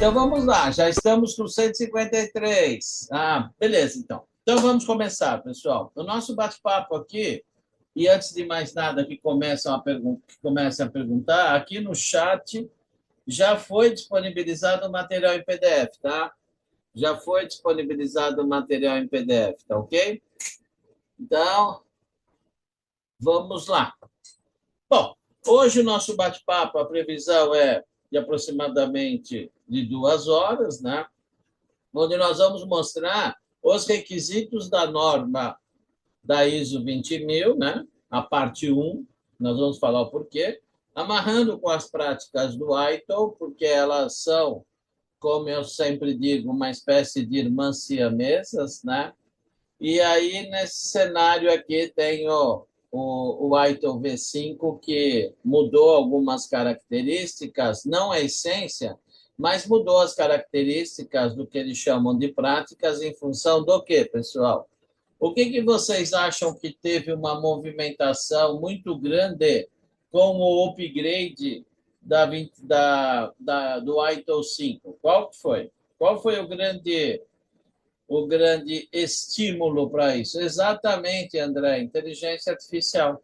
Então vamos lá, já estamos com 153. Ah, beleza, então. Então vamos começar, pessoal. O nosso bate-papo aqui, e antes de mais nada que comecem a perguntar, aqui no chat já foi disponibilizado o material em PDF, tá? Já foi disponibilizado o material em PDF, tá ok? Então, vamos lá. Bom, hoje o nosso bate-papo, a previsão é de aproximadamente de 2 horas, né? Onde nós vamos mostrar os requisitos da norma da ISO 20000, né? A parte 1, nós vamos falar o porquê, amarrando com as práticas do ITIL, porque elas são, como eu sempre digo, uma espécie de irmãs siamesas, né? E aí, nesse cenário aqui, tem o ITIL V5, que mudou algumas características, não a essência, mas mudou as características do que eles chamam de práticas em função do quê, pessoal? O que vocês acham que teve uma movimentação muito grande com o upgrade do ITIL 5? Qual que foi? Qual foi o grande estímulo para isso? Exatamente, André, inteligência artificial.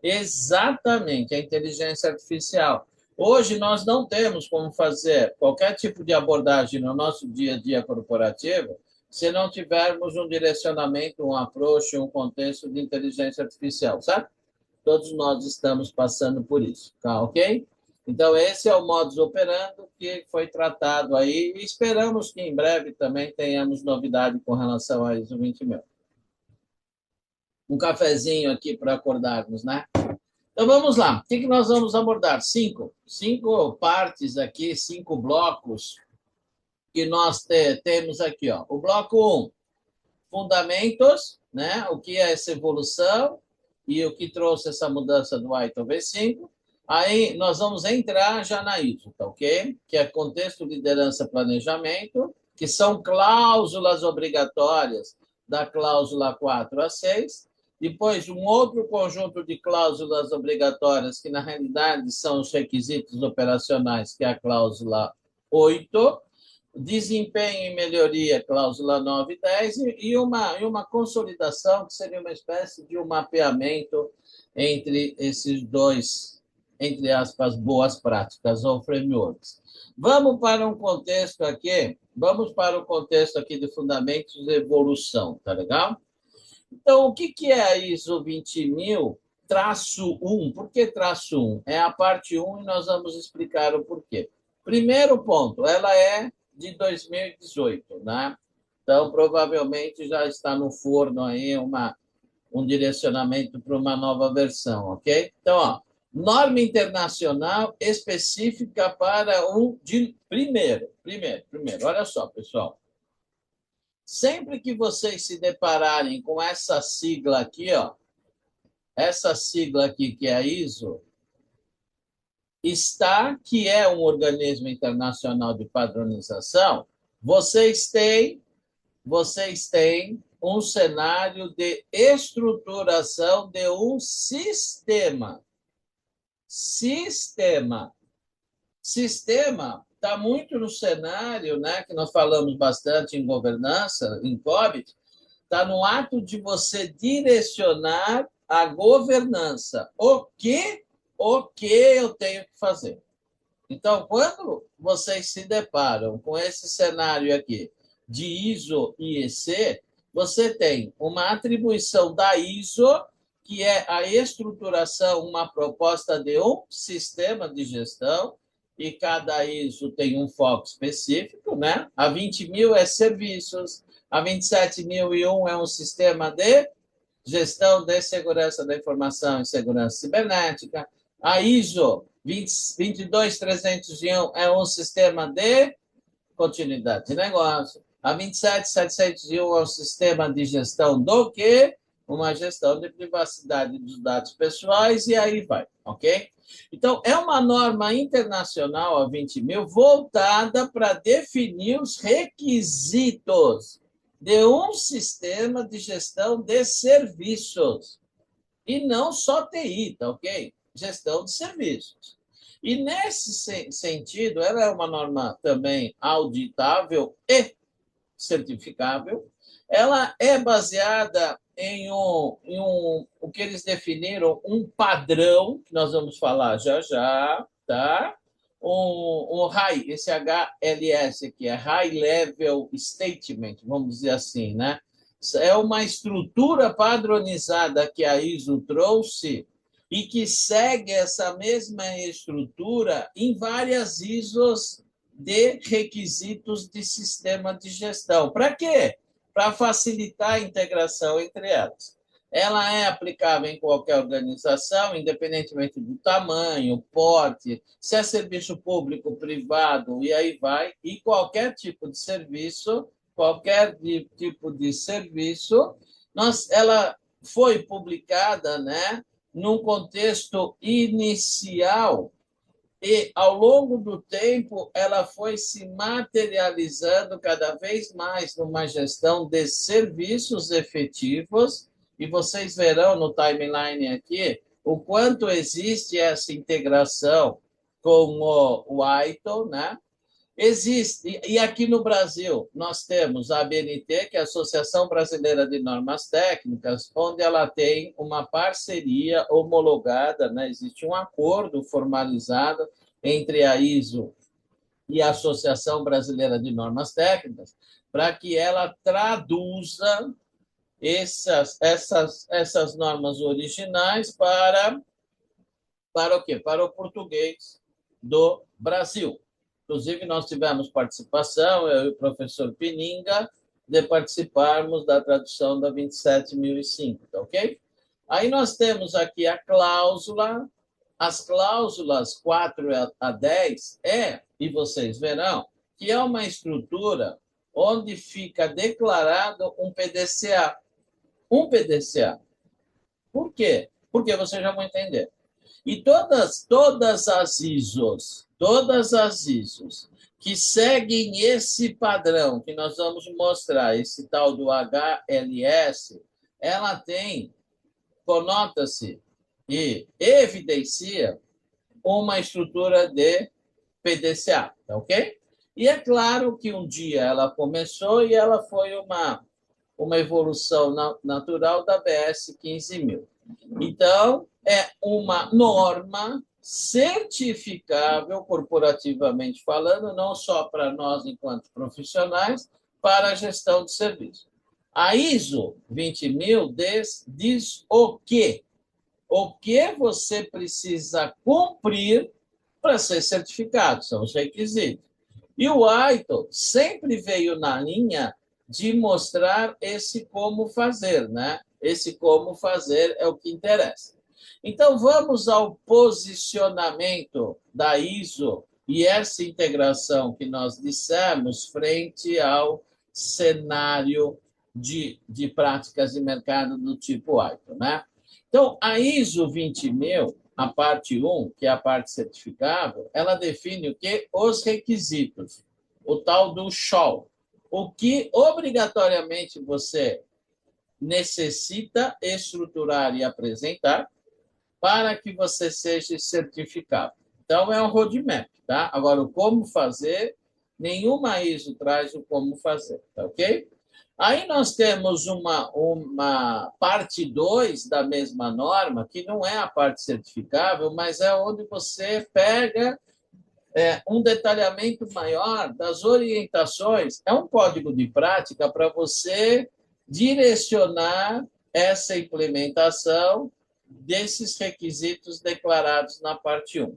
Exatamente, a inteligência artificial. Hoje nós não temos como fazer qualquer tipo de abordagem no nosso dia a dia corporativo se não tivermos um direcionamento, um approach, um contexto de inteligência artificial, sabe? Todos nós estamos passando por isso, tá ok? Então, esse é o modus operandi que foi tratado aí e esperamos que em breve também tenhamos novidade com relação a ISO 20000. Um cafezinho aqui para acordarmos, né? Então, vamos lá. O que nós vamos abordar? Cinco partes aqui, 5 blocos que nós temos aqui. Ó. O bloco 1, fundamentos, né? O que é essa evolução e o que trouxe essa mudança do ITIL V5. Aí nós vamos entrar já na ISO, tá ok? Que é contexto, liderança, planejamento, que são cláusulas obrigatórias da cláusula 4 a 6. Depois, um outro conjunto de cláusulas obrigatórias, que na realidade são os requisitos operacionais, que é a cláusula 8. Desempenho e melhoria, cláusula 9 e 10, e uma consolidação, que seria uma espécie de um mapeamento entre esses dois, entre aspas, boas práticas ou frameworks. Vamos para um contexto aqui de fundamentos de evolução, tá legal? Então, o que é a ISO 20000 traço 1? Por que traço 1? É a parte 1 e nós vamos explicar o porquê. Primeiro ponto, ela é de 2018, né? Então, provavelmente já está no forno aí um direcionamento para uma nova versão, ok? Então, ó, norma internacional específica para primeiro, olha só, pessoal. Sempre que vocês se depararem com essa sigla aqui, ó, essa sigla aqui que é a ISO, que é um organismo internacional de padronização, vocês têm um cenário de estruturação de um sistema. Sistema está muito no cenário, né, que nós falamos bastante em governança, em COVID, está no ato de você direcionar a governança. O que eu tenho que fazer? Então, quando vocês se deparam com esse cenário aqui de ISO e EC, você tem uma atribuição da ISO, que é a estruturação, uma proposta de um sistema de gestão, e cada ISO tem um foco específico, né? A 20000 é serviços, a 27001 é um sistema de gestão de segurança da informação e segurança cibernética. A ISO 22301 é um sistema de continuidade de negócio. A 27701 é um sistema de gestão do quê? Uma gestão de privacidade dos dados pessoais, e aí vai, ok? Então, é uma norma internacional, a 20000, voltada para definir os requisitos de um sistema de gestão de serviços. E não só TI, tá ok? Gestão de serviços. E, nesse sentido, ela é uma norma também auditável e certificável. Ela é baseada o que eles definiram, um padrão, que nós vamos falar já já, tá? High, esse HLS aqui é High Level Statement, vamos dizer assim, né? É uma estrutura padronizada que a ISO trouxe e que segue essa mesma estrutura em várias ISOs de requisitos de sistema de gestão. Para quê? Para facilitar a integração entre elas. Ela é aplicável em qualquer organização, independentemente do tamanho, porte, se é serviço público, privado, e aí vai, e qualquer tipo de serviço, ela foi publicada, né, num contexto inicial e, ao longo do tempo, ela foi se materializando cada vez mais numa gestão de serviços efetivos. E vocês verão no timeline aqui o quanto existe essa integração com o ITIL, né? Existe, e aqui no Brasil, nós temos a ABNT, que é a Associação Brasileira de Normas Técnicas, onde ela tem uma parceria homologada, né? Existe um acordo formalizado entre a ISO e a Associação Brasileira de Normas Técnicas, para que ela traduza essas normas originais para o quê? Para o português do Brasil. Inclusive, nós tivemos participação, eu e o professor Pininga, de participarmos da tradução da 27.005, tá ok? Aí nós temos aqui a cláusula, as cláusulas 4 a 10 e vocês verão, que é uma estrutura onde fica declarado um PDCA. Um PDCA. Por quê? Porque vocês já vão entender. E todas as ISOs que seguem esse padrão que nós vamos mostrar, esse tal do HLS, ela tem, conota-se e evidencia uma estrutura de PDCA, tá ok? E é claro que um dia ela começou e ela foi uma evolução natural da BS 15.000. Então, é uma norma certificável, corporativamente falando, não só para nós enquanto profissionais, para a gestão de serviço. A ISO 20.000 diz o quê? O que você precisa cumprir para ser certificado, são os requisitos. E o ITIL sempre veio na linha de mostrar esse como fazer, né? Esse como fazer é o que interessa. Então, vamos ao posicionamento da ISO e essa integração que nós dissemos frente ao cenário de práticas de mercado do tipo ITIL, né? Então, a ISO 20.000, a parte 1, que é a parte certificável, ela define o quê? Os requisitos, o tal do SHAW, o que obrigatoriamente você necessita estruturar e apresentar para que você seja certificado. Então, é um roadmap, tá? Agora, o como fazer, nenhuma ISO traz o como fazer, tá ok? Aí nós temos uma parte 2 da mesma norma, que não é a parte certificável, mas é onde você pega um detalhamento maior das orientações. É um código de prática para você direcionar essa implementação desses requisitos declarados na parte 1.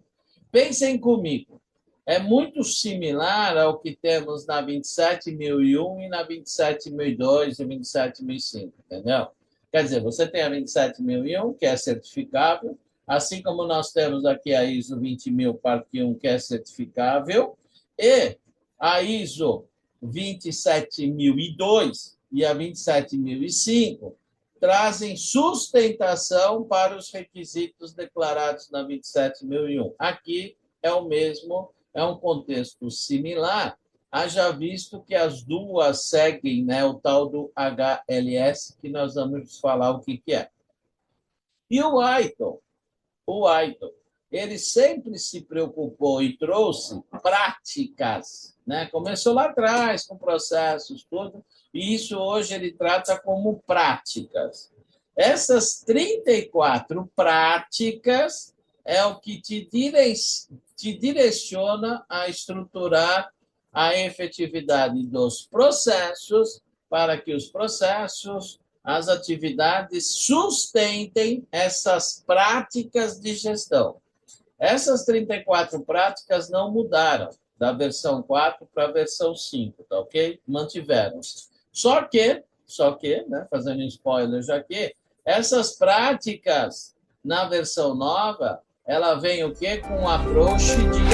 Pensem comigo, é muito similar ao que temos na 27.001 e na 27.002 e 27.005, entendeu? Quer dizer, você tem a 27.001, que é certificável, assim como nós temos aqui a ISO 20.000, parte 1, que é certificável, e a ISO 27.002 e a 27.005 trazem sustentação para os requisitos declarados na 27.001. Aqui é o mesmo, é um contexto similar, haja visto que as duas seguem, né, o tal do HLS, que nós vamos falar o que é. E o ITIL, ele sempre se preocupou e trouxe práticas, né? Começou lá atrás com processos, tudo, e isso hoje ele trata como práticas. Essas 34 práticas é o que te direciona a estruturar a efetividade dos processos para que os processos, as atividades sustentem essas práticas de gestão. Essas 34 práticas não mudaram da versão 4 para a versão 5, tá ok? Mantiveram-se. Só que, né, fazendo spoiler já aqui, essas práticas, na versão nova, ela vem o quê? Com um approach de